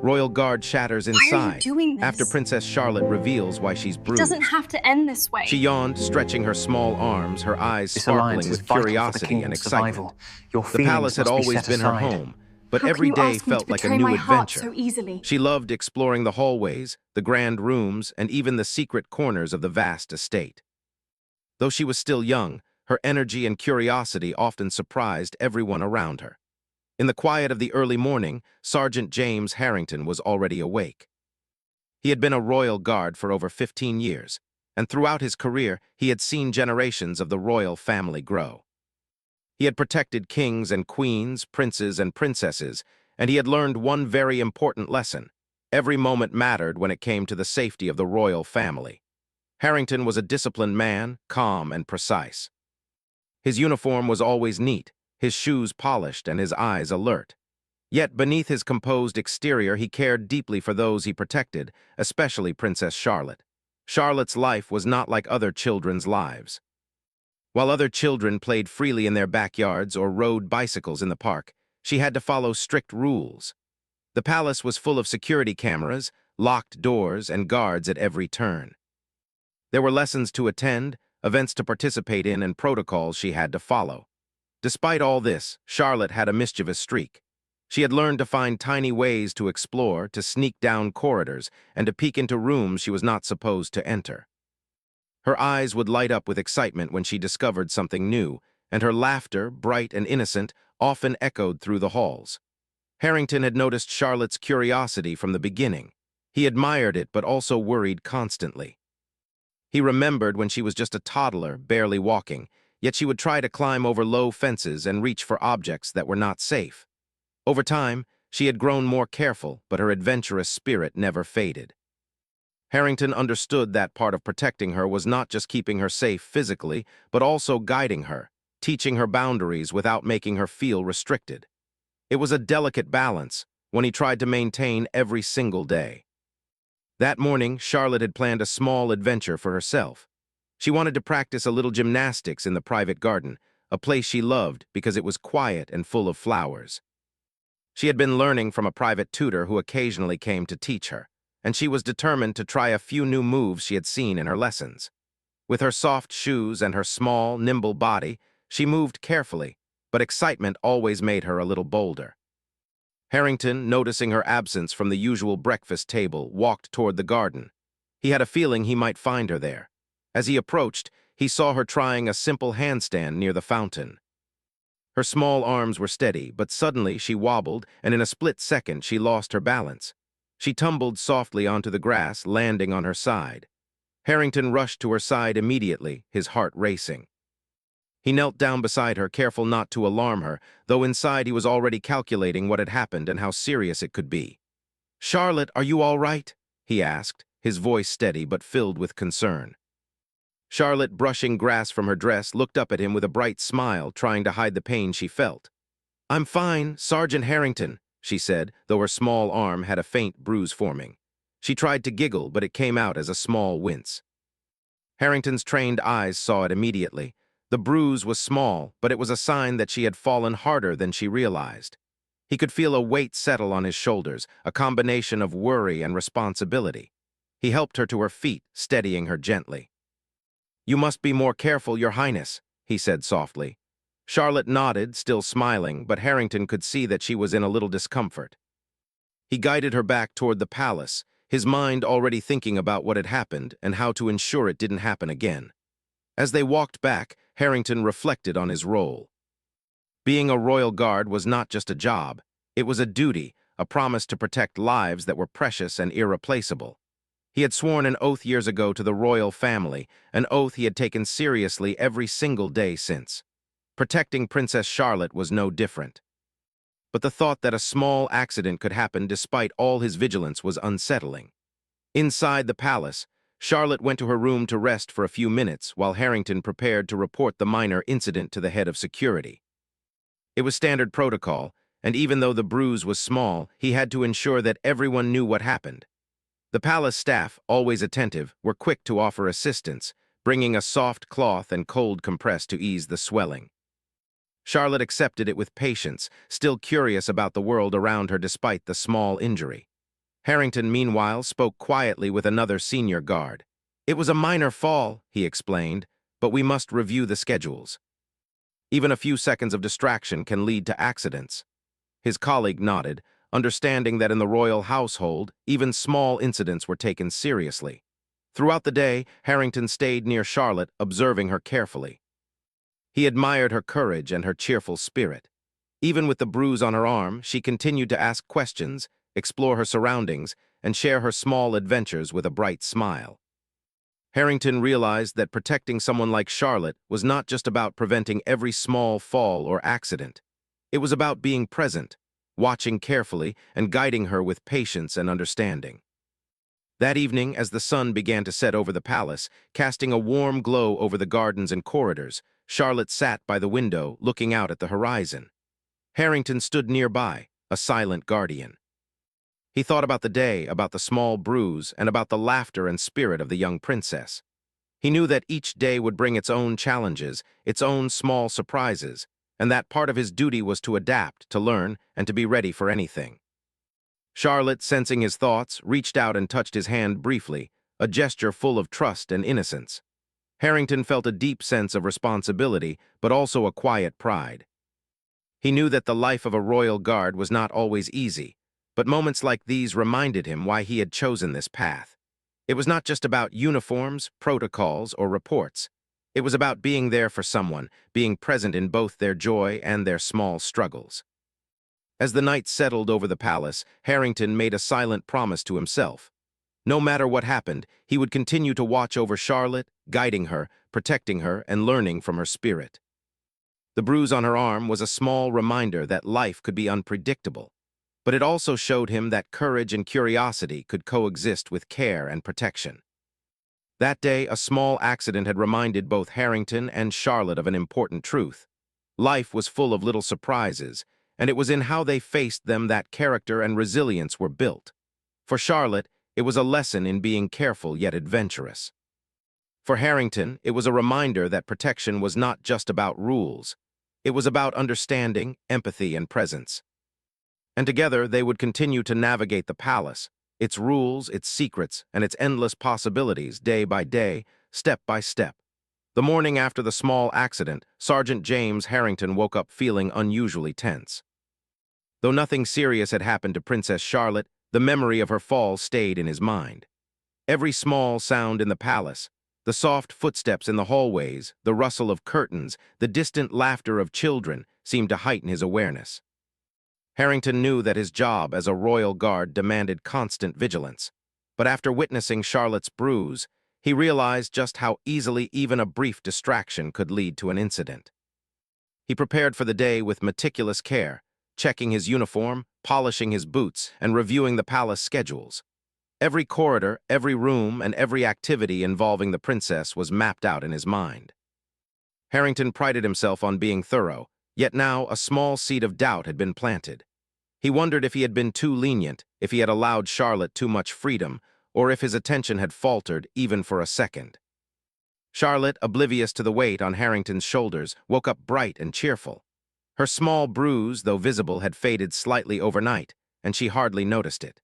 Royal Guard shatters Why are you inside doing this? after Princess Charlotte reveals why she's It bruised. doesn't have to end this way. She yawned, stretching her small arms, her eyes This alliance sparkling is with vital for the curiosity and kingdom's excitement. survival. Your The palace feelings had must be always set been her aside. home, but How can every you day ask me to felt like a betray new my heart adventure. so easily? She loved exploring the hallways, the grand rooms, and even the secret corners of the vast estate. Though she was still young, her energy and curiosity often surprised everyone around her. In the quiet of the early morning, Sergeant James Harrington was already awake. He had been a royal guard for over 15 years, and throughout his career, he had seen generations of the royal family grow. He had protected kings and queens, princes and princesses, and he had learned one very important lesson. Every moment mattered when it came to the safety of the royal family. Harrington was a disciplined man, calm and precise. His uniform was always neat, his shoes polished and his eyes alert. Yet beneath his composed exterior, he cared deeply for those he protected, especially Princess Charlotte. Charlotte's life was not like other children's lives. While other children played freely in their backyards or rode bicycles in the park, she had to follow strict rules. The palace was full of security cameras, locked doors, and guards at every turn. There were lessons to attend, events to participate in, and protocols she had to follow. Despite all this, Charlotte had a mischievous streak. She had learned to find tiny ways to explore, to sneak down corridors, and to peek into rooms she was not supposed to enter. Her eyes would light up with excitement when she discovered something new, and her laughter, bright and innocent, often echoed through the halls. Harrington had noticed Charlotte's curiosity from the beginning. He admired it, but also worried constantly. He remembered when she was just a toddler, barely walking, yet she would try to climb over low fences and reach for objects that were not safe. Over time, she had grown more careful, but her adventurous spirit never faded. Harrington understood that part of protecting her was not just keeping her safe physically, but also guiding her, teaching her boundaries without making her feel restricted. It was a delicate balance, one he tried to maintain every single day. That morning, Charlotte had planned a small adventure for herself. She wanted to practice a little gymnastics in the private garden, a place she loved because it was quiet and full of flowers. She had been learning from a private tutor who occasionally came to teach her, and she was determined to try a few new moves she had seen in her lessons. With her soft shoes and her small, nimble body, she moved carefully, but excitement always made her a little bolder. Harrington, noticing her absence from the usual breakfast table, walked toward the garden. He had a feeling he might find her there. As he approached, he saw her trying a simple handstand near the fountain. Her small arms were steady, but suddenly she wobbled, and in a split second she lost her balance. She tumbled softly onto the grass, landing on her side. Harrington rushed to her side immediately, his heart racing. He knelt down beside her, careful not to alarm her, though inside he was already calculating what had happened and how serious it could be. "Charlotte, are you all right?" he asked, his voice steady but filled with concern. Charlotte, brushing grass from her dress, looked up at him with a bright smile, trying to hide the pain she felt. "I'm fine, Sergeant Harrington," she said, though her small arm had a faint bruise forming. She tried to giggle, but it came out as a small wince. Harrington's trained eyes saw it immediately. The bruise was small, but it was a sign that she had fallen harder than she realized. He could feel a weight settle on his shoulders, a combination of worry and responsibility. He helped her to her feet, steadying her gently. "You must be more careful, Your Highness," he said softly. Charlotte nodded, still smiling, but Harrington could see that she was in a little discomfort. He guided her back toward the palace, his mind already thinking about what had happened and how to ensure it didn't happen again. As they walked back, Harrington reflected on his role. Being a royal guard was not just a job. It was a duty, a promise to protect lives that were precious and irreplaceable. He had sworn an oath years ago to the royal family, an oath he had taken seriously every single day since. Protecting Princess Charlotte was no different. But the thought that a small accident could happen despite all his vigilance was unsettling. Inside the palace, Charlotte went to her room to rest for a few minutes while Harrington prepared to report the minor incident to the head of security. It was standard protocol, and even though the bruise was small, he had to ensure that everyone knew what happened. The palace staff, always attentive, were quick to offer assistance, bringing a soft cloth and cold compress to ease the swelling. Charlotte accepted it with patience, still curious about the world around her despite the small injury. Harrington, meanwhile, spoke quietly with another senior guard. "It was a minor fall," he explained, "but we must review the schedules. Even a few seconds of distraction can lead to accidents." His colleague nodded, understanding that in the royal household, even small incidents were taken seriously. Throughout the day, Harrington stayed near Charlotte, observing her carefully. He admired her courage and her cheerful spirit. Even with the bruise on her arm, she continued to ask questions, explore her surroundings, and share her small adventures with a bright smile. Harrington realized that protecting someone like Charlotte was not just about preventing every small fall or accident. It was about being present, watching carefully, and guiding her with patience and understanding. That evening, as the sun began to set over the palace, casting a warm glow over the gardens and corridors, Charlotte sat by the window, looking out at the horizon. Harrington stood nearby, a silent guardian. He thought about the day, about the small bruise, and about the laughter and spirit of the young princess. He knew that each day would bring its own challenges, its own small surprises, and that part of his duty was to adapt, to learn, and to be ready for anything. Charlotte, sensing his thoughts, reached out and touched his hand briefly, a gesture full of trust and innocence. Harrington felt a deep sense of responsibility, but also a quiet pride. He knew that the life of a royal guard was not always easy, but moments like these reminded him why he had chosen this path. It was not just about uniforms, protocols, or reports. It was about being there for someone, being present in both their joy and their small struggles. As the night settled over the palace, Harrington made a silent promise to himself. No matter what happened, he would continue to watch over Charlotte, guiding her, protecting her, and learning from her spirit. The bruise on her arm was a small reminder that life could be unpredictable, but it also showed him that courage and curiosity could coexist with care and protection. That day, a small accident had reminded both Harrington and Charlotte of an important truth. Life was full of little surprises, and it was in how they faced them that character and resilience were built. For Charlotte, it was a lesson in being careful yet adventurous. For Harrington, it was a reminder that protection was not just about rules. It was about understanding, empathy, and presence. And together, they would continue to navigate the palace, its rules, its secrets, and its endless possibilities day by day, step by step. The morning after the small accident, Sergeant James Harrington woke up feeling unusually tense. Though nothing serious had happened to Princess Charlotte, the memory of her fall stayed in his mind. Every small sound in the palace, the soft footsteps in the hallways, the rustle of curtains, the distant laughter of children, seemed to heighten his awareness. Harrington knew that his job as a royal guard demanded constant vigilance, but after witnessing Charlotte's bruise, he realized just how easily even a brief distraction could lead to an incident. He prepared for the day with meticulous care, checking his uniform, polishing his boots, and reviewing the palace schedules. Every corridor, every room, and every activity involving the princess was mapped out in his mind. Harrington prided himself on being thorough, yet now a small seed of doubt had been planted. He wondered if he had been too lenient, if he had allowed Charlotte too much freedom, or if his attention had faltered even for a second. Charlotte, oblivious to the weight on Harrington's shoulders, woke up bright and cheerful. Her small bruise, though visible, had faded slightly overnight, and she hardly noticed it.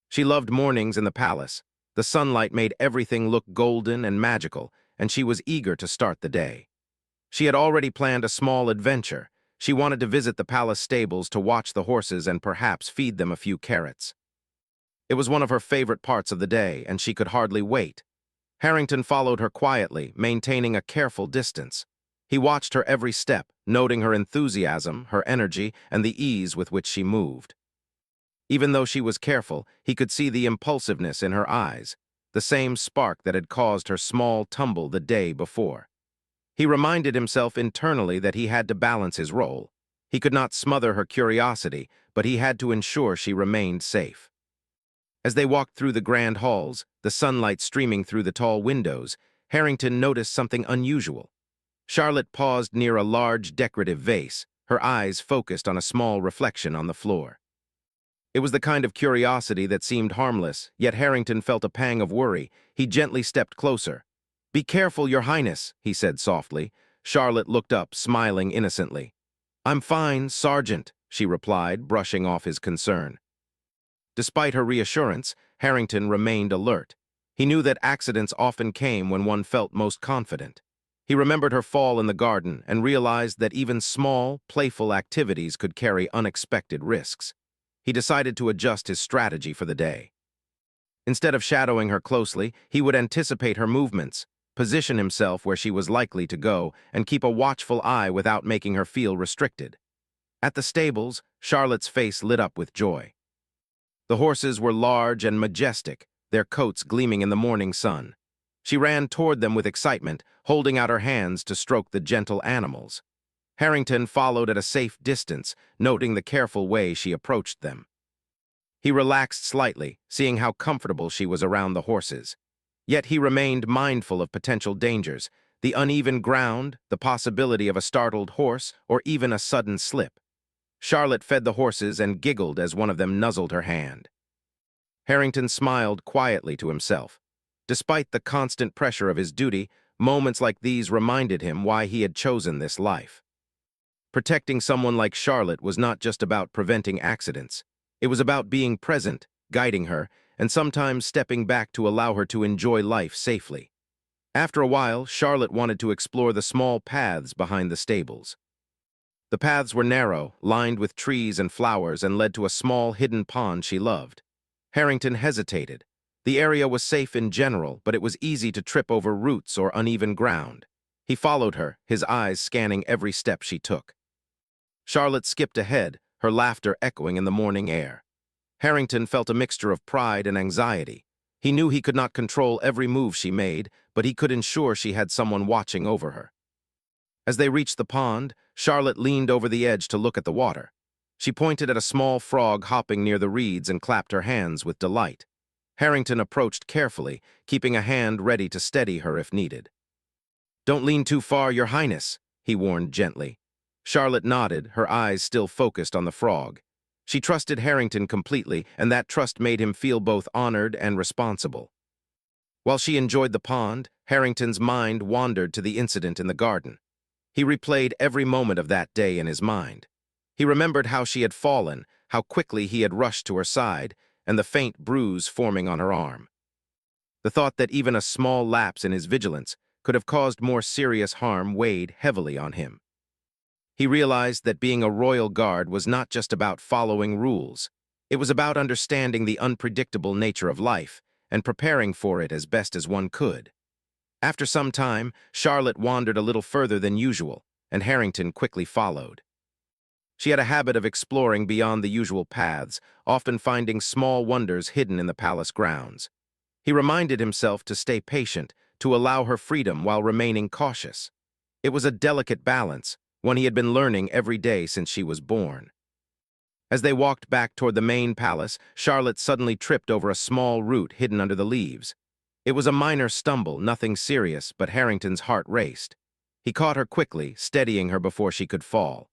She loved mornings in the palace. The sunlight made everything look golden and magical, and she was eager to start the day. She had already planned a small adventure. She wanted to visit the palace stables to watch the horses and perhaps feed them a few carrots. It was one of her favorite parts of the day, and she could hardly wait. Harrington followed her quietly, maintaining a careful distance. He watched her every step, noting her enthusiasm, her energy, and the ease with which she moved. Even though she was careful, he could see the impulsiveness in her eyes, the same spark that had caused her small tumble the day before. He reminded himself internally that he had to balance his role. He could not smother her curiosity, but he had to ensure she remained safe. As they walked through the grand halls, the sunlight streaming through the tall windows, Harrington noticed something unusual. Charlotte paused near a large decorative vase, her eyes focused on a small reflection on the floor. It was the kind of curiosity that seemed harmless, yet Harrington felt a pang of worry. He gently stepped closer. "Be careful, Your Highness," he said softly. Charlotte looked up, smiling innocently. "I'm fine, Sergeant," she replied, brushing off his concern. Despite her reassurance, Harrington remained alert. He knew that accidents often came when one felt most confident. He remembered her fall in the garden and realized that even small, playful activities could carry unexpected risks. He decided to adjust his strategy for the day. Instead of shadowing her closely, he would anticipate her movements, position himself where she was likely to go, and keep a watchful eye without making her feel restricted. At the stables, Charlotte's face lit up with joy. The horses were large and majestic, their coats gleaming in the morning sun. She ran toward them with excitement, holding out her hands to stroke the gentle animals. Harrington followed at a safe distance, noting the careful way she approached them. He relaxed slightly, seeing how comfortable she was around the horses. Yet he remained mindful of potential dangers, the uneven ground, the possibility of a startled horse, or even a sudden slip. Charlotte fed the horses and giggled as one of them nuzzled her hand. Harrington smiled quietly to himself. Despite the constant pressure of his duty, moments like these reminded him why he had chosen this life. Protecting someone like Charlotte was not just about preventing accidents. It was about being present, guiding her, and sometimes stepping back to allow her to enjoy life safely. After a while, Charlotte wanted to explore the small paths behind the stables. The paths were narrow, lined with trees and flowers, and led to a small hidden pond she loved. Harrington hesitated. The area was safe in general, but it was easy to trip over roots or uneven ground. He followed her, his eyes scanning every step she took. Charlotte skipped ahead, her laughter echoing in the morning air. Harrington felt a mixture of pride and anxiety. He knew he could not control every move she made, but he could ensure she had someone watching over her. As they reached the pond, Charlotte leaned over the edge to look at the water. She pointed at a small frog hopping near the reeds and clapped her hands with delight. Harrington approached carefully, keeping a hand ready to steady her if needed. "Don't lean too far, Your Highness," he warned gently. Charlotte nodded, her eyes still focused on the frog. She trusted Harrington completely, and that trust made him feel both honored and responsible. While she enjoyed the pond, Harrington's mind wandered to the incident in the garden. He replayed every moment of that day in his mind. He remembered how she had fallen, how quickly he had rushed to her side, and the faint bruise forming on her arm. The thought that even a small lapse in his vigilance could have caused more serious harm weighed heavily on him. He realized that being a royal guard was not just about following rules. It was about understanding the unpredictable nature of life and preparing for it as best as one could. After some time, Charlotte wandered a little further than usual, and Harrington quickly followed. She had a habit of exploring beyond the usual paths, often finding small wonders hidden in the palace grounds. He reminded himself to stay patient, to allow her freedom while remaining cautious. It was a delicate balance, one he had been learning every day since she was born. As they walked back toward the main palace, Charlotte suddenly tripped over a small root hidden under the leaves. It was a minor stumble, nothing serious, but Harrington's heart raced. He caught her quickly, steadying her before she could fall.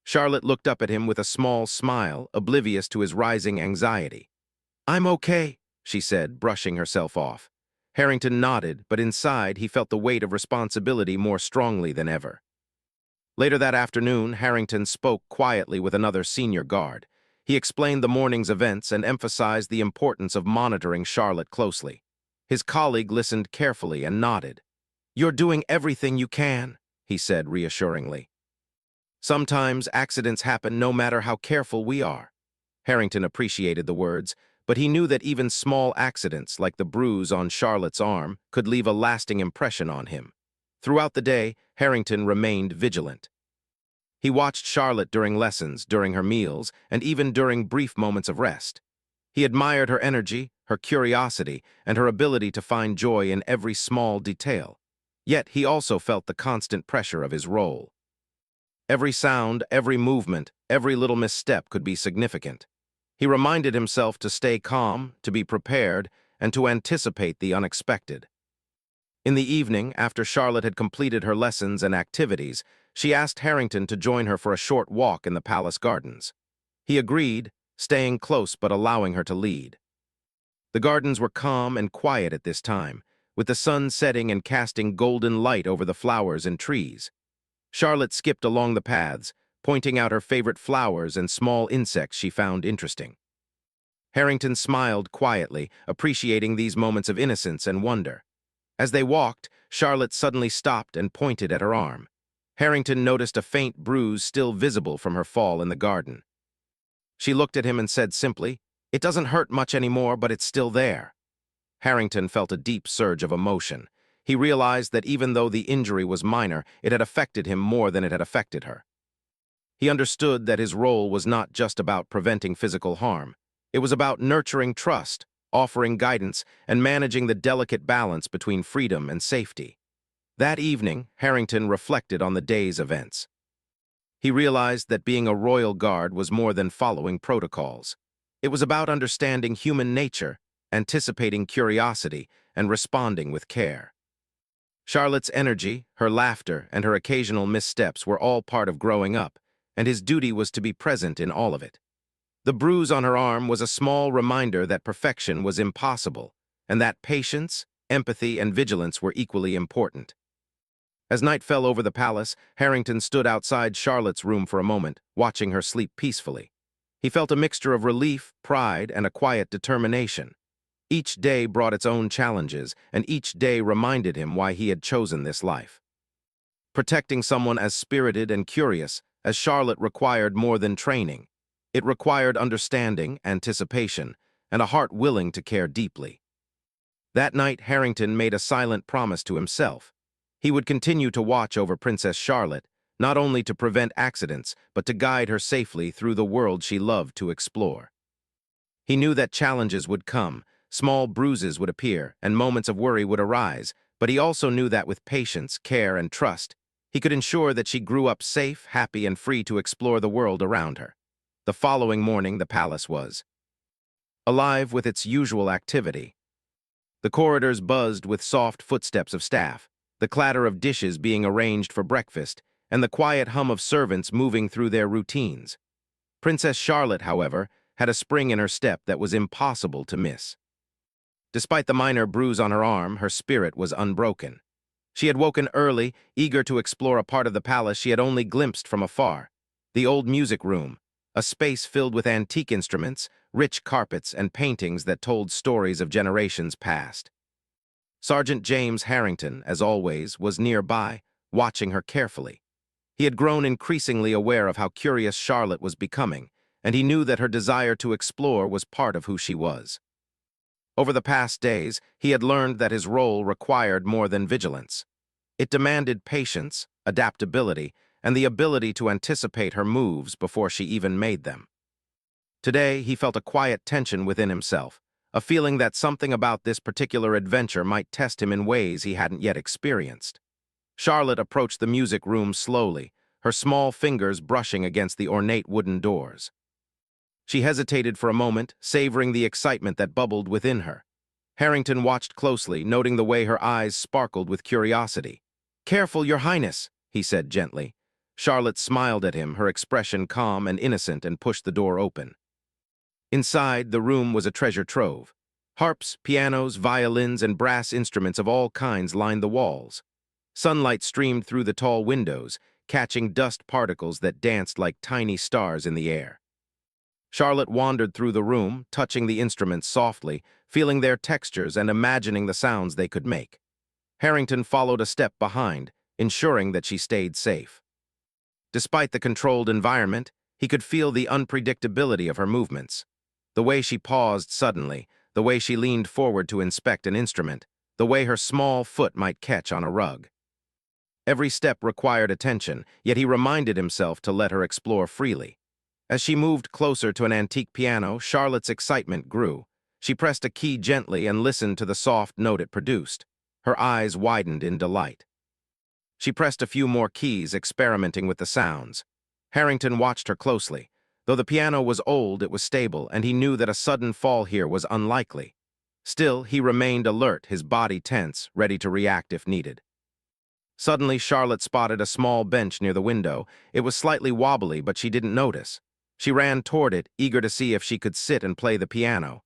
Charlotte looked up at him with a small smile, oblivious to his rising anxiety. "I'm okay," she said, brushing herself off. Harrington nodded, but inside he felt the weight of responsibility more strongly than ever. Later that afternoon, Harrington spoke quietly with another senior guard. He explained the morning's events and emphasized the importance of monitoring Charlotte closely. His colleague listened carefully and nodded. "You're doing everything you can," he said reassuringly. "Sometimes accidents happen no matter how careful we are." Harrington appreciated the words, but he knew that even small accidents, like the bruise on Charlotte's arm, could leave a lasting impression on him. Throughout the day, Harrington remained vigilant. He watched Charlotte during lessons, during her meals, and even during brief moments of rest. He admired her energy, her curiosity, and her ability to find joy in every small detail. Yet he also felt the constant pressure of his role. Every sound, every movement, every little misstep could be significant. He reminded himself to stay calm, to be prepared, and to anticipate the unexpected. In the evening, after Charlotte had completed her lessons and activities, she asked Harrington to join her for a short walk in the palace gardens. He agreed, staying close but allowing her to lead. The gardens were calm and quiet at this time, with the sun setting and casting golden light over the flowers and trees. Charlotte skipped along the paths, pointing out her favorite flowers and small insects she found interesting. Harrington smiled quietly, appreciating these moments of innocence and wonder. As they walked, Charlotte suddenly stopped and pointed at her arm. Harrington noticed a faint bruise still visible from her fall in the garden. She looked at him and said simply, "It doesn't hurt much anymore, but it's still there." Harrington felt a deep surge of emotion. He realized that even though the injury was minor, it had affected him more than it had affected her. He understood that his role was not just about preventing physical harm. It was about nurturing trust, offering guidance, and managing the delicate balance between freedom and safety. That evening, Harrington reflected on the day's events. He realized that being a royal guard was more than following protocols. It was about understanding human nature, anticipating curiosity, and responding with care. Charlotte's energy, her laughter, and her occasional missteps were all part of growing up, and his duty was to be present in all of it. The bruise on her arm was a small reminder that perfection was impossible, and that patience, empathy, and vigilance were equally important. As night fell over the palace, Harrington stood outside Charlotte's room for a moment, watching her sleep peacefully. He felt a mixture of relief, pride, and a quiet determination. Each day brought its own challenges, and each day reminded him why he had chosen this life. Protecting someone as spirited and curious as Charlotte required more than training. It required understanding, anticipation, and a heart willing to care deeply. That night, Harrington made a silent promise to himself. He would continue to watch over Princess Charlotte, not only to prevent accidents, but to guide her safely through the world she loved to explore. He knew that challenges would come, small bruises would appear, and moments of worry would arise, but he also knew that with patience, care, and trust, he could ensure that she grew up safe, happy, and free to explore the world around her. The following morning, the palace was alive with its usual activity. The corridors buzzed with soft footsteps of staff, the clatter of dishes being arranged for breakfast, and the quiet hum of servants moving through their routines. Princess Charlotte, however, had a spring in her step that was impossible to miss. Despite the minor bruise on her arm, her spirit was unbroken. She had woken early, eager to explore a part of the palace she had only glimpsed from afar. The old music room, a space filled with antique instruments, rich carpets, and paintings that told stories of generations past. Sergeant James Harrington, as always, was nearby, watching her carefully. He had grown increasingly aware of how curious Charlotte was becoming, and he knew that her desire to explore was part of who she was. Over the past days, he had learned that his role required more than vigilance. It demanded patience, adaptability, and the ability to anticipate her moves before she even made them. Today, he felt a quiet tension within himself, a feeling that something about this particular adventure might test him in ways he hadn't yet experienced. Charlotte approached the music room slowly, her small fingers brushing against the ornate wooden doors. She hesitated for a moment, savoring the excitement that bubbled within her. Harrington watched closely, noting the way her eyes sparkled with curiosity. "Careful, Your Highness," he said gently. Charlotte smiled at him, her expression calm and innocent, and pushed the door open. Inside, the room was a treasure trove. Harps, pianos, violins, and brass instruments of all kinds lined the walls. Sunlight streamed through the tall windows, catching dust particles that danced like tiny stars in the air. Charlotte wandered through the room, touching the instruments softly, feeling their textures and imagining the sounds they could make. Harrington followed a step behind, ensuring that she stayed safe. Despite the controlled environment, he could feel the unpredictability of her movements. The way she paused suddenly, the way she leaned forward to inspect an instrument, the way her small foot might catch on a rug. Every step required attention, yet he reminded himself to let her explore freely. As she moved closer to an antique piano, Charlotte's excitement grew. She pressed a key gently and listened to the soft note it produced. Her eyes widened in delight. She pressed a few more keys, experimenting with the sounds. Harrington watched her closely. Though the piano was old, it was stable, and he knew that a sudden fall here was unlikely. Still, he remained alert, his body tense, ready to react if needed. Suddenly, Charlotte spotted a small bench near the window. It was slightly wobbly, but she didn't notice. She ran toward it, eager to see if she could sit and play the piano.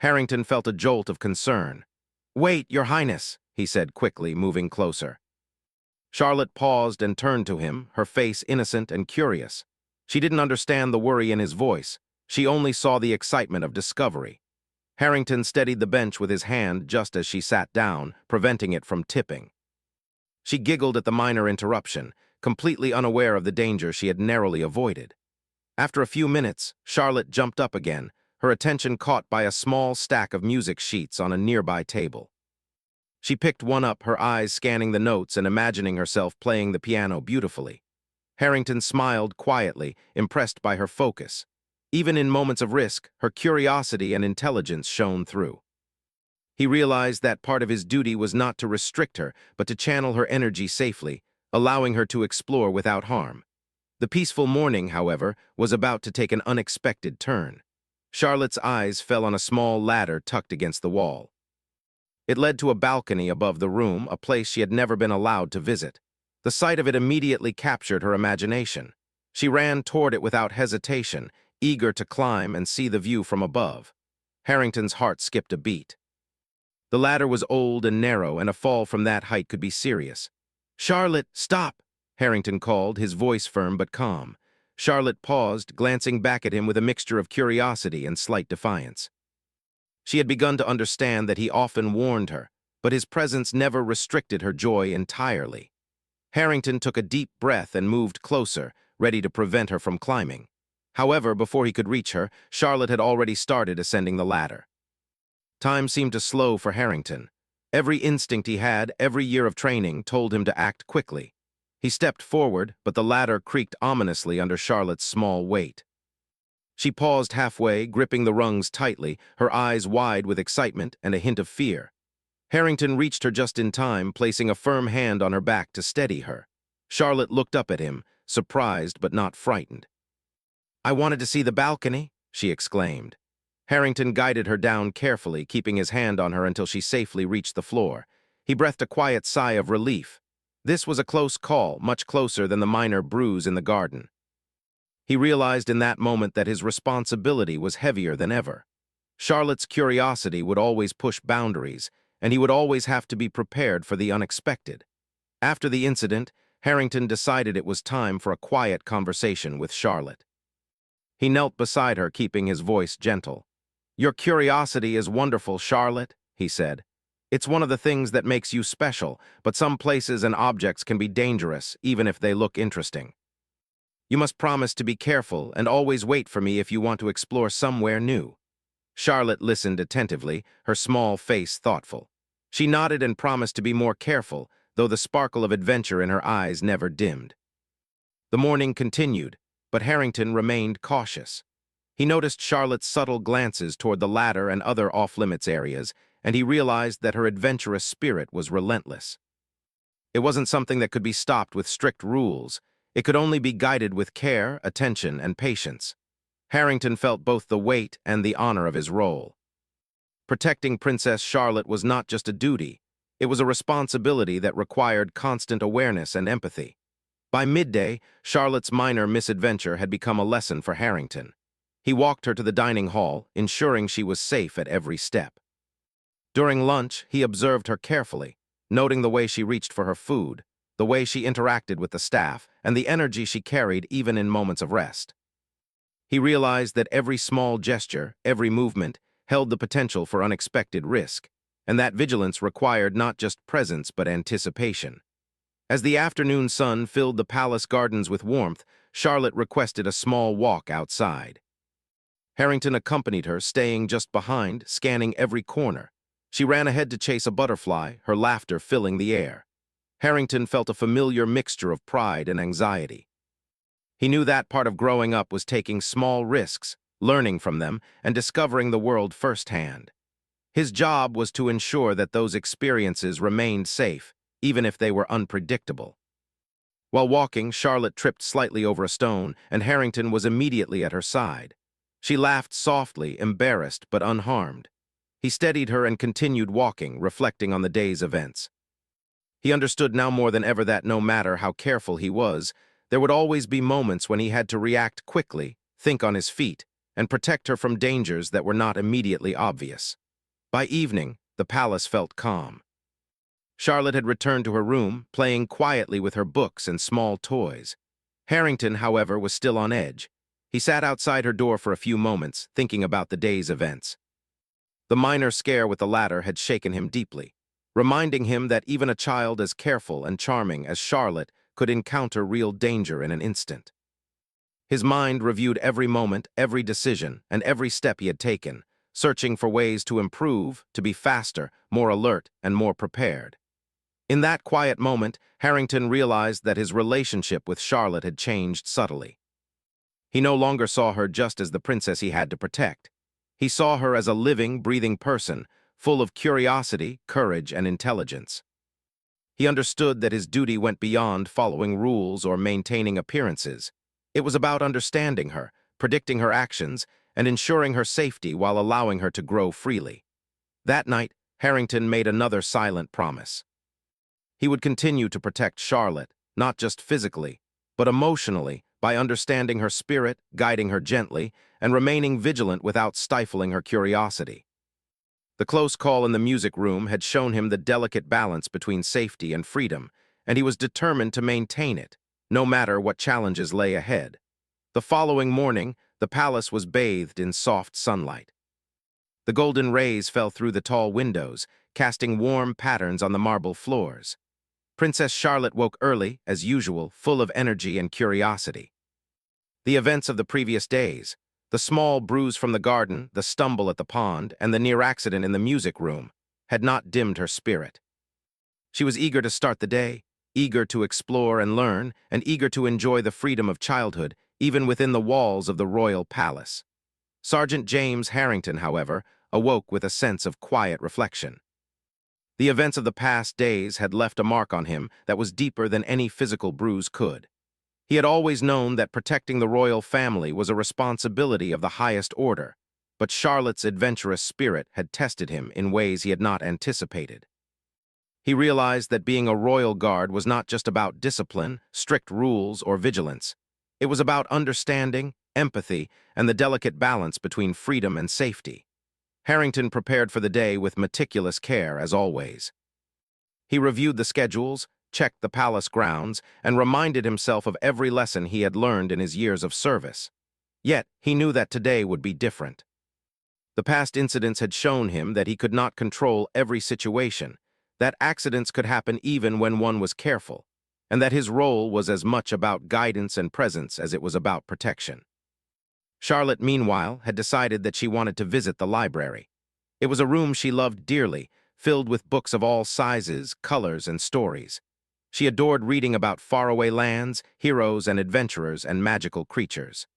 Harrington felt a jolt of concern. "Wait, Your Highness," he said quickly, moving closer. Charlotte paused and turned to him, her face innocent and curious. She didn't understand the worry in his voice, She only saw the excitement of discovery. Harrington steadied the bench with his hand just as she sat down, preventing it from tipping. She giggled at the minor interruption, completely unaware of the danger she had narrowly avoided. After a few minutes, Charlotte jumped up again, her attention caught by a small stack of music sheets on a nearby table. She picked one up, her eyes scanning the notes and imagining herself playing the piano beautifully. Harrington smiled quietly, impressed by her focus. Even in moments of risk, her curiosity and intelligence shone through. He realized that part of his duty was not to restrict her, but to channel her energy safely, allowing her to explore without harm. The peaceful morning, however, was about to take an unexpected turn. Charlotte's eyes fell on a small ladder tucked against the wall. It led to a balcony above the room, a place she had never been allowed to visit. The sight of it immediately captured her imagination. She ran toward it without hesitation, eager to climb and see the view from above. Harrington's heart skipped a beat. The ladder was old and narrow, and a fall from that height could be serious. "Charlotte, stop!" Harrington called, his voice firm but calm. Charlotte paused, glancing back at him with a mixture of curiosity and slight defiance. She had begun to understand that he often warned her, but his presence never restricted her joy entirely. Harrington took a deep breath and moved closer, ready to prevent her from climbing. However, before he could reach her, Charlotte had already started ascending the ladder. Time seemed to slow for Harrington. Every instinct he had, every year of training, told him to act quickly. He stepped forward, but the ladder creaked ominously under Charlotte's small weight. She paused halfway, gripping the rungs tightly, her eyes wide with excitement and a hint of fear. Harrington reached her just in time, placing a firm hand on her back to steady her. Charlotte looked up at him, surprised but not frightened. "I wanted to see the balcony," she exclaimed. Harrington guided her down carefully, keeping his hand on her until she safely reached the floor. He breathed a quiet sigh of relief. This was a close call, much closer than the minor bruise in the garden. He realized in that moment that his responsibility was heavier than ever. Charlotte's curiosity would always push boundaries, and he would always have to be prepared for the unexpected. After the incident, Harrington decided it was time for a quiet conversation with Charlotte. He knelt beside her, keeping his voice gentle. "Your curiosity is wonderful, Charlotte," he said. "It's one of the things that makes you special, but some places and objects can be dangerous, even if they look interesting. You must promise to be careful and always wait for me if you want to explore somewhere new." Charlotte listened attentively, her small face thoughtful. She nodded and promised to be more careful, though the sparkle of adventure in her eyes never dimmed. The morning continued, but Harrington remained cautious. He noticed Charlotte's subtle glances toward the ladder and other off-limits areas, and he realized that her adventurous spirit was relentless. It wasn't something that could be stopped with strict rules. It could only be guided with care, attention, and patience. Harrington felt both the weight and the honor of his role. Protecting Princess Charlotte was not just a duty. It was a responsibility that required constant awareness and empathy. By midday, Charlotte's minor misadventure had become a lesson for Harrington. He walked her to the dining hall, ensuring she was safe at every step. During lunch, he observed her carefully, noting the way she reached for her food, the way she interacted with the staff, and the energy she carried even in moments of rest. He realized that every small gesture, every movement, held the potential for unexpected risk, and that vigilance required not just presence but anticipation. As the afternoon sun filled the palace gardens with warmth, Charlotte requested a small walk outside. Harrington accompanied her, staying just behind, scanning every corner. She ran ahead to chase a butterfly, her laughter filling the air. Harrington felt a familiar mixture of pride and anxiety. He knew that part of growing up was taking small risks, learning from them, and discovering the world firsthand. His job was to ensure that those experiences remained safe, even if they were unpredictable. While walking, Charlotte tripped slightly over a stone, and Harrington was immediately at her side. She laughed softly, embarrassed but unharmed. He steadied her and continued walking, reflecting on the day's events. He understood now more than ever that no matter how careful he was, there would always be moments when he had to react quickly, think on his feet, and protect her from dangers that were not immediately obvious. By evening, the palace felt calm. Charlotte had returned to her room, playing quietly with her books and small toys. Harrington, however, was still on edge. He sat outside her door for a few moments, thinking about the day's events. The minor scare with the ladder had shaken him deeply, reminding him that even a child as careful and charming as Charlotte could encounter real danger in an instant. His mind reviewed every moment, every decision, and every step he had taken, searching for ways to improve, to be faster, more alert, and more prepared. In that quiet moment, Harrington realized that his relationship with Charlotte had changed subtly. He no longer saw her just as the princess he had to protect. He saw her as a living, breathing person, full of curiosity, courage, and intelligence. He understood that his duty went beyond following rules or maintaining appearances. It was about understanding her, predicting her actions, and ensuring her safety while allowing her to grow freely. That night, Harrington made another silent promise. He would continue to protect Charlotte, not just physically, but emotionally, by understanding her spirit, guiding her gently, and remaining vigilant without stifling her curiosity. The close call in the music room had shown him the delicate balance between safety and freedom, and he was determined to maintain it, no matter what challenges lay ahead. The following morning, the palace was bathed in soft sunlight. The golden rays fell through the tall windows, casting warm patterns on the marble floors. Princess Charlotte woke early, as usual, full of energy and curiosity. The events of the previous days, the small bruise from the garden, the stumble at the pond, and the near accident in the music room, had not dimmed her spirit. She was eager to start the day, eager to explore and learn, and eager to enjoy the freedom of childhood, even within the walls of the royal palace. Sergeant James Harrington, however, awoke with a sense of quiet reflection. The events of the past days had left a mark on him that was deeper than any physical bruise could. He had always known that protecting the royal family was a responsibility of the highest order, but Charlotte's adventurous spirit had tested him in ways he had not anticipated. He realized that being a royal guard was not just about discipline, strict rules, or vigilance. It was about understanding, empathy, and the delicate balance between freedom and safety. Harrington prepared for the day with meticulous care, as always. He reviewed the schedules, checked the palace grounds, and reminded himself of every lesson he had learned in his years of service. Yet, he knew that today would be different. The past incidents had shown him that he could not control every situation, that accidents could happen even when one was careful, and that his role was as much about guidance and presence as it was about protection. Charlotte, meanwhile, had decided that she wanted to visit the library. It was a room she loved dearly, filled with books of all sizes, colors, and stories. She adored reading about faraway lands, heroes and adventurers, and magical creatures.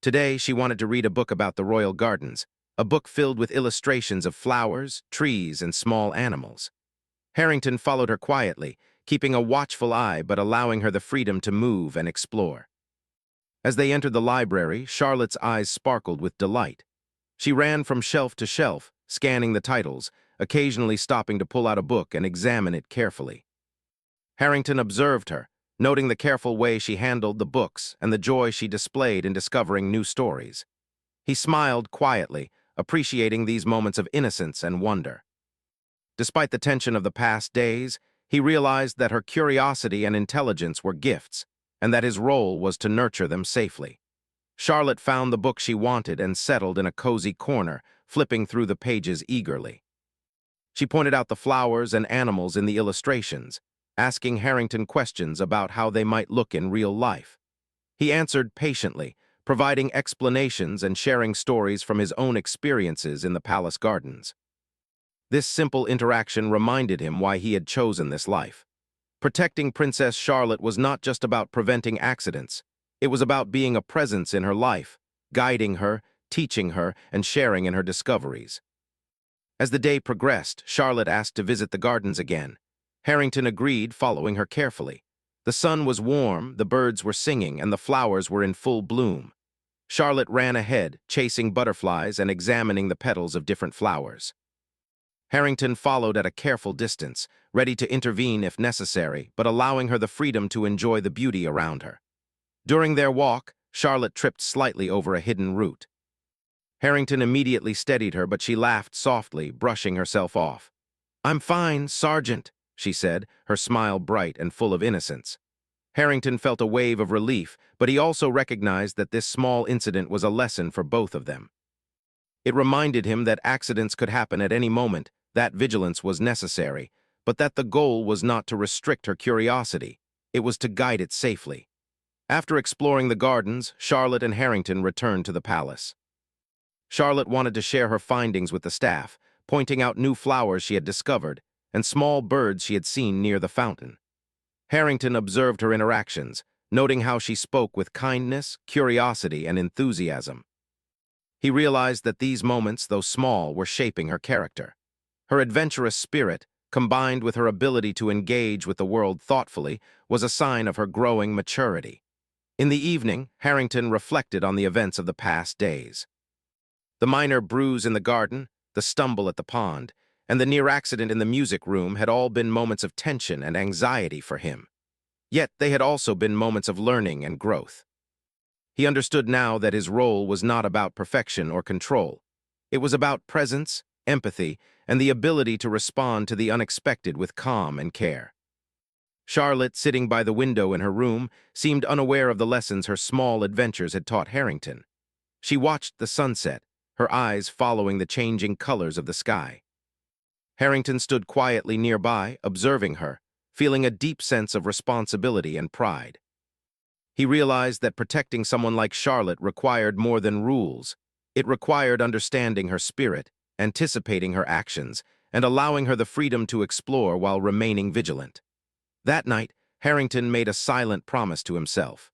Today, she wanted to read a book about the royal gardens, a book filled with illustrations of flowers, trees, and small animals. Harrington followed her quietly, keeping a watchful eye but allowing her the freedom to move and explore. As they entered the library, Charlotte's eyes sparkled with delight. She ran from shelf to shelf, scanning the titles, occasionally stopping to pull out a book and examine it carefully. Harrington observed her, noting the careful way she handled the books and the joy she displayed in discovering new stories. He smiled quietly, appreciating these moments of innocence and wonder. Despite the tension of the past days, he realized that her curiosity and intelligence were gifts, and that his role was to nurture them safely. Charlotte found the book she wanted and settled in a cozy corner, flipping through the pages eagerly. She pointed out the flowers and animals in the illustrations, asking Harrington questions about how they might look in real life. He answered patiently, providing explanations and sharing stories from his own experiences in the palace gardens. This simple interaction reminded him why he had chosen this life. Protecting Princess Charlotte was not just about preventing accidents. It was about being a presence in her life, guiding her, teaching her, and sharing in her discoveries. As the day progressed, Charlotte asked to visit the gardens again. Harrington agreed, following her carefully. The sun was warm, the birds were singing, and the flowers were in full bloom. Charlotte ran ahead, chasing butterflies and examining the petals of different flowers. Harrington followed at a careful distance, ready to intervene if necessary, but allowing her the freedom to enjoy the beauty around her. During their walk, Charlotte tripped slightly over a hidden root. Harrington immediately steadied her, but she laughed softly, brushing herself off. "I'm fine, Sergeant," she said, her smile bright and full of innocence. Harrington felt a wave of relief, but he also recognized that this small incident was a lesson for both of them. It reminded him that accidents could happen at any moment, that vigilance was necessary, but that the goal was not to restrict her curiosity, it was to guide it safely. After exploring the gardens, Charlotte and Harrington returned to the palace. Charlotte wanted to share her findings with the staff, pointing out new flowers she had discovered and small birds she had seen near the fountain. Harrington observed her interactions, noting how she spoke with kindness, curiosity, and enthusiasm. He realized that these moments, though small, were shaping her character. Her adventurous spirit, combined with her ability to engage with the world thoughtfully, was a sign of her growing maturity. In the evening, Harrington reflected on the events of the past days. The minor bruise in the garden, the stumble at the pond, and the near accident in the music room had all been moments of tension and anxiety for him. Yet they had also been moments of learning and growth. He understood now that his role was not about perfection or control. It was about presence, empathy, and the ability to respond to the unexpected with calm and care. Charlotte, sitting by the window in her room, seemed unaware of the lessons her small adventures had taught Harrington. She watched the sunset, her eyes following the changing colors of the sky. Harrington stood quietly nearby, observing her, feeling a deep sense of responsibility and pride. He realized that protecting someone like Charlotte required more than rules. It required understanding her spirit, anticipating her actions, and allowing her the freedom to explore while remaining vigilant. That night, Harrington made a silent promise to himself.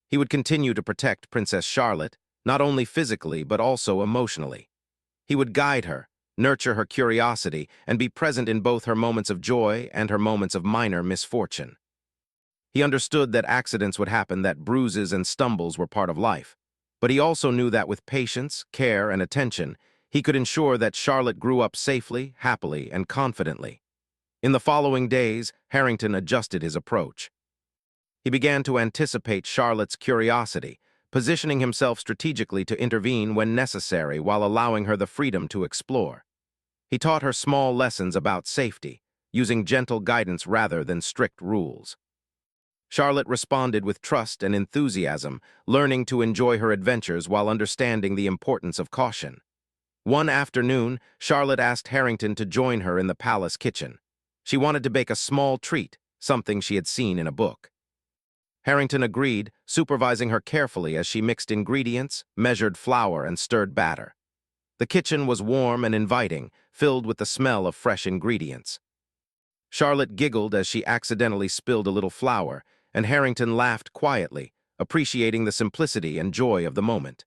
He would continue to protect Princess Charlotte, not only physically but also emotionally. He would guide her, nurture her curiosity, and be present in both her moments of joy and her moments of minor misfortune. He understood that accidents would happen, that bruises and stumbles were part of life. But he also knew that with patience, care, and attention, he could ensure that Charlotte grew up safely, happily, and confidently. In the following days, Harrington adjusted his approach. He began to anticipate Charlotte's curiosity, positioning himself strategically to intervene when necessary while allowing her the freedom to explore. He taught her small lessons about safety, using gentle guidance rather than strict rules. Charlotte responded with trust and enthusiasm, learning to enjoy her adventures while understanding the importance of caution. One afternoon, Charlotte asked Harrington to join her in the palace kitchen. She wanted to bake a small treat, something she had seen in a book. Harrington agreed, supervising her carefully as she mixed ingredients, measured flour, and stirred batter. The kitchen was warm and inviting, filled with the smell of fresh ingredients. Charlotte giggled as she accidentally spilled a little flour, and Harrington laughed quietly, appreciating the simplicity and joy of the moment.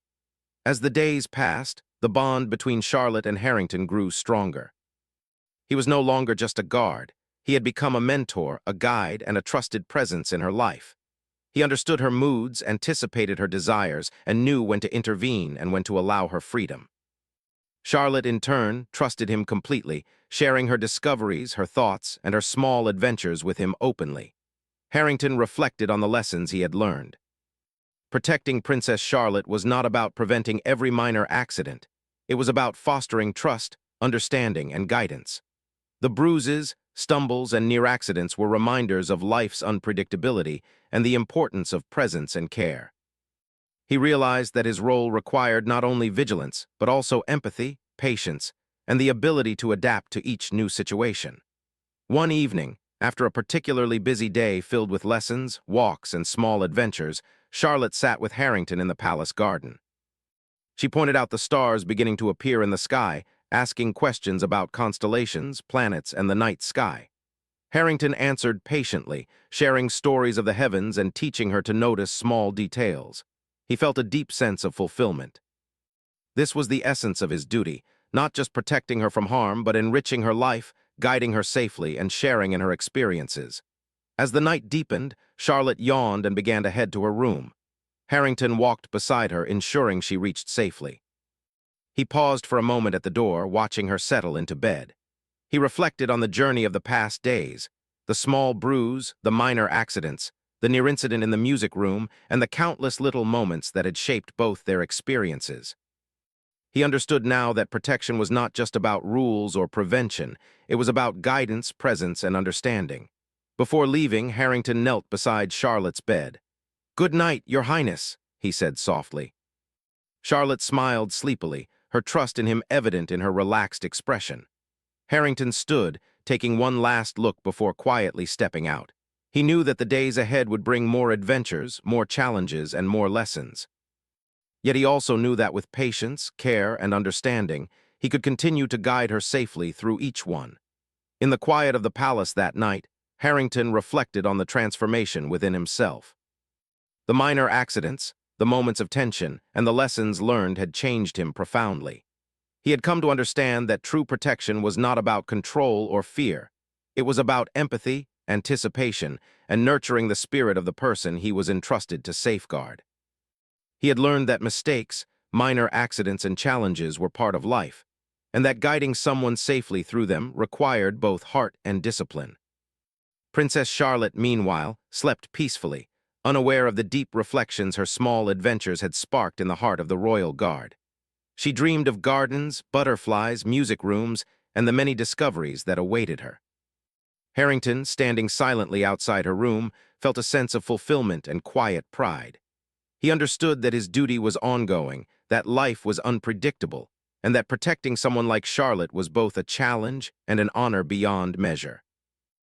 As the days passed, the bond between Charlotte and Harrington grew stronger. He was no longer just a guard. He had become a mentor, a guide, and a trusted presence in her life. He understood her moods, anticipated her desires, and knew when to intervene and when to allow her freedom. Charlotte, in turn, trusted him completely, sharing her discoveries, her thoughts, and her small adventures with him openly. Harrington reflected on the lessons he had learned. Protecting Princess Charlotte was not about preventing every minor accident. It was about fostering trust, understanding, and guidance. The bruises, stumbles, and near accidents were reminders of life's unpredictability and the importance of presence and care. He realized that his role required not only vigilance, but also empathy, patience, and the ability to adapt to each new situation. One evening, after a particularly busy day filled with lessons, walks, and small adventures, Charlotte sat with Harrington in the palace garden. She pointed out the stars beginning to appear in the sky, asking questions about constellations, planets, and the night sky. Harrington answered patiently, sharing stories of the heavens and teaching her to notice small details. He felt a deep sense of fulfillment. This was the essence of his duty, not just protecting her from harm, but enriching her life, guiding her safely, and sharing in her experiences. As the night deepened, Charlotte yawned and began to head to her room. Harrington walked beside her, ensuring she reached safely. He paused for a moment at the door, watching her settle into bed. He reflected on the journey of the past days, the small bruise, the minor accidents, the near incident in the music room, and the countless little moments that had shaped both their experiences. He understood now that protection was not just about rules or prevention, it was about guidance, presence, and understanding. Before leaving, Harrington knelt beside Charlotte's bed. "Good night, Your Highness," he said softly. Charlotte smiled sleepily, her trust in him evident in her relaxed expression. Harrington stood, taking one last look before quietly stepping out. He knew that the days ahead would bring more adventures, more challenges, and more lessons. Yet he also knew that with patience, care, and understanding, he could continue to guide her safely through each one. In the quiet of the palace that night, Harrington reflected on the transformation within himself. The minor accidents, the moments of tension, and the lessons learned had changed him profoundly. He had come to understand that true protection was not about control or fear. It was about empathy, anticipation, and nurturing the spirit of the person he was entrusted to safeguard. He had learned that mistakes, minor accidents, and challenges were part of life, and that guiding someone safely through them required both heart and discipline. Princess Charlotte, meanwhile, slept peacefully, unaware of the deep reflections her small adventures had sparked in the heart of the royal guard. She dreamed of gardens, butterflies, music rooms, and the many discoveries that awaited her. Harrington, standing silently outside her room, felt a sense of fulfillment and quiet pride. He understood that his duty was ongoing, that life was unpredictable, and that protecting someone like Charlotte was both a challenge and an honor beyond measure.